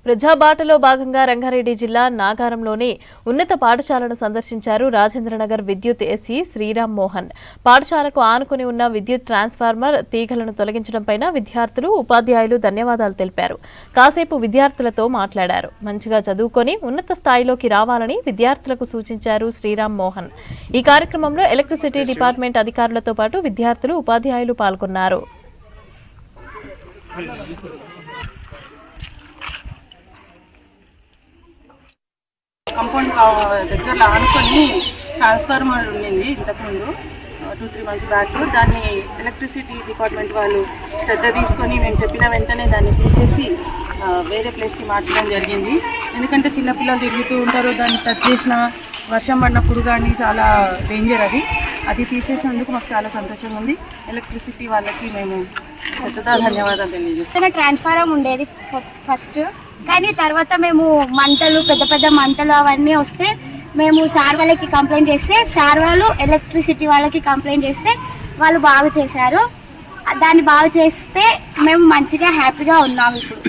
ప్రజాబాటలో భాగంగా రంగారెడ్డి జిల్లా నాగారంలోని ఉన్నత పాఠశాలను సందర్శించారు రాజేంద్రనగర్ విద్యుత్ ఎస్సీ శ్రీరామ్ మోహన్. పాఠశాలకు ఆనుకుని ఉన్న విద్యుత్ ట్రాన్స్ఫార్మర్ తీగలను తొలగించడంపై విద్యార్థులు ఉపాధ్యాయులు ధన్యవాదాలు తెలిపారు. కాసేపు విద్యార్థులతో మాట్లాడారు. మంచిగా చదువుకొని ఉన్నత స్థాయిలోకి రావాలని విద్యార్థులకు సూచించారు శ్రీరామ్ మోహన్. ఈ కార్యక్రమంలో ఎలక్ట్రిసిటీ డిపార్ట్మెంట్ అధికారులతో పాటు విద్యార్థులు ఉపాధ్యాయులు పాల్గొన్నారు. కంపౌండ్ దగ్గరలో ఆనుకొని ట్రాన్స్ఫార్మర్ ఉండింది ఇంతకుముందు 2-3 months బ్యాక్. దాన్ని ఎలక్ట్రిసిటీ డిపార్ట్మెంట్ వాళ్ళు శ్రద్ధ తీసుకొని మేము చెప్పిన వెంటనే దాన్ని తీసేసి వేరే ప్లేస్కి మార్చడం జరిగింది. ఎందుకంటే చిన్నపిల్లలు తిరుగుతూ ఉంటారు, దాన్ని టచ్ చేసిన వర్షం పడినప్పుడు కానీ చాలా డేంజర్. అది తీసేసినందుకు మాకు చాలా సంతోషంగా ఉంది. ఎలక్ట్రిసిటీ వాళ్ళకి మేము శ్రద్ధగా ధన్యవాదాలు తెలియజేస్తాం. ట్రాన్స్ఫార్మర్ ఉండేది ఫస్ట్, కానీ తర్వాత మేము మంటలు పెద్ద పెద్ద మంటలు అవన్నీ వస్తే మేము సార్ వాళ్ళకి కంప్లైంట్ చేస్తే సార్ వాళ్ళు ఎలక్ట్రిసిటీ వాళ్ళకి కంప్లైంట్ చేస్తే వాళ్ళు బాగు చేశారు. దాన్ని బాగు చేస్తే మేము మంచిగా హ్యాపీగా ఉన్నాము ఇప్పుడు.